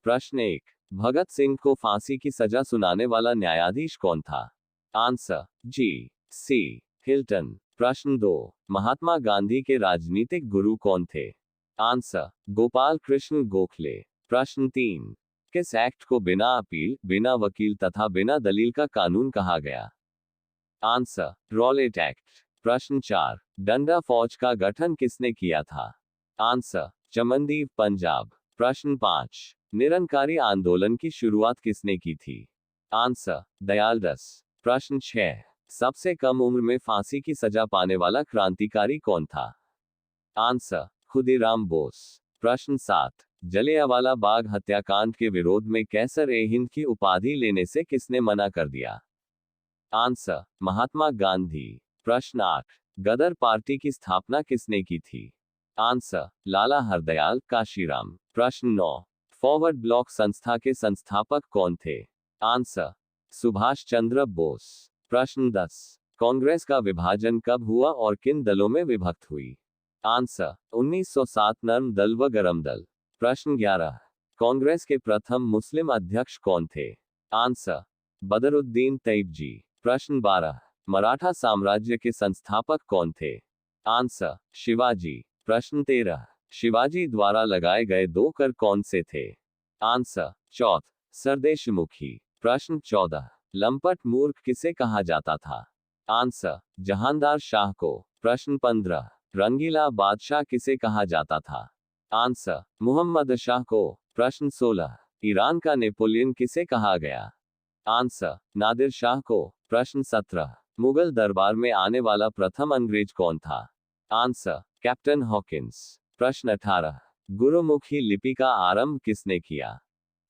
प्रश्न 1, भगत सिंह को फांसी की सजा सुनाने वाला न्यायाधीश कौन था? आंसर जी सी हिल्टन। प्रश्न 2, महात्मा गांधी के राजनीतिक गुरु कौन थे? आंसर गोपाल कृष्ण गोखले। प्रश्न 3, किस एक्ट को बिना अपील, बिना वकील तथा बिना दलील का कानून कहा गया? Answer Rowlatt act. प्रश्न 4, डंडा फौज का गठन किसने किया था? आंसर चमनदीप पंजाब। प्रश्न 5, निरंकारी आंदोलन की शुरुआत किसने की थी? आंसर दयालदास। प्रश्न 6, सबसे कम उम्र में फांसी की सजा पाने वाला क्रांतिकारी कौन था? आंसर खुदीराम बोस। प्रश्न 7, जलियांवाला बाग हत्याकांड के विरोध में कैसर-ए-हिंद की उपाधि लेने से किसने मना कर दिया? आंसर महात्मा गांधी। प्रश्न 8, गदर पार्टी की स्थापना किसने की थी? आंसर लाला हरदयाल काशीराम। प्रश्न 9, फॉरवर्ड ब्लॉक संस्था के संस्थापक कौन थे? आंसर सुभाष चंद्र बोस। प्रश्न 10, कांग्रेस का विभाजन कब हुआ और किन दलों में विभक्त हुई? आंसर 1907 नर्म दल व गरम दल। प्रश्न 11, कांग्रेस के प्रथम मुस्लिम अध्यक्ष कौन थे? आंसर बदरुद्दीन तैयबजी। प्रश्न 12, मराठा साम्राज्य के संस्थापक कौन थे? आंसर शिवाजी। प्रश्न 13, शिवाजी द्वारा लगाए गए 2 कर कौन से थे? आंसर चौथ सरदेशमुखी। प्रश्न 14, लंपट मूर्ख किसे कहा जाता था? आंसर जहांदार शाह को। प्रश्न 15, रंगीला बादशाह किसे कहा जाता था? आंसर मुहम्मद शाह को। प्रश्न 16, ईरान का नेपोलियन किसे कहा गया? आंसर नादिर शाह को। प्रश्न 17, मुगल दरबार में आने वाला प्रथम अंग्रेज कौन था? Answer captain Hawkins. प्रश्न 18, गुरुमुखी लिपि का आरंभ किसने किया?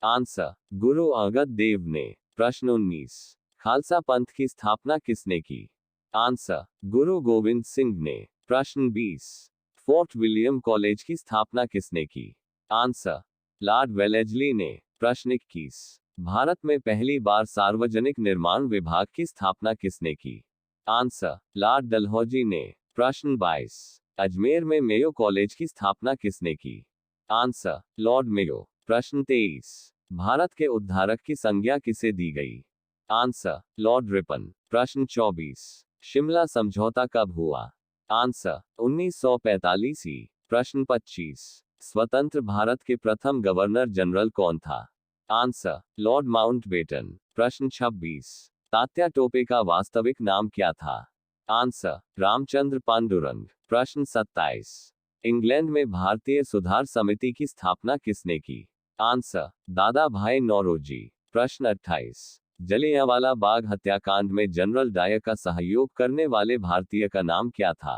आंसर गुरु अंगद देव ने। प्रश्न 19, खालसा पंथ की स्थापना किसने की? आंसर गुरु गोविंद सिंह ने। प्रश्न 20, फोर्ट विलियम कॉलेज की स्थापना किसने की? आंसर लॉर्ड वेलेस्ली ने। प्रश्न 21, भारत में पहली बार सार्वजनिक निर्माण विभाग की स्थापना किसने की? आंसर लॉर्ड डलहौजी ने। प्रश्न 22, अजमेर में मेयो कॉलेज की स्थापना किसने की? Answer Lord Mayo. प्रश्न 23, भारत के उद्धारक की संज्ञा किसे दी गई? Answer Lord Ripon. प्रश्न 24, शिमला समझौता कब हुआ? आंसर 1945 ही। प्रश्न 25, स्वतंत्र भारत के प्रथम गवर्नर जनरल कौन था? Answer Lord Mountbatten. प्रश्न 26, तात्या टोपे का वास्तविक नाम क्या था? आंसर रामचंद्र पांडुरंग। प्रश्न 27, इंग्लैंड में भारतीय सुधार समिति की स्थापना किसने की? आंसर दादा भाई नौरोजी। प्रश्न 28, जलियांवाला बाग हत्याकांड में जनरल डायर का सहयोग करने वाले भारतीय का नाम क्या था?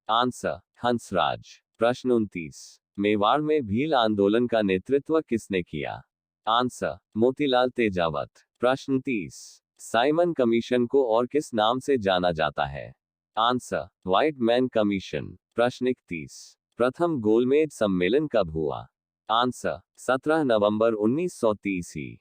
आंसर हंसराज। प्रश्न 29, मेवाड़ में भील आंदोलन का नेतृत्व किसने किया? आंसर मोतीलाल तेजावत। प्रश्न 30, साइमन कमीशन को और किस नाम से जाना जाता है? Answer white man commission. प्रश्न 31, प्रथम गोलमेज सम्मेलन कब हुआ? आंसर 17 नवंबर 1930।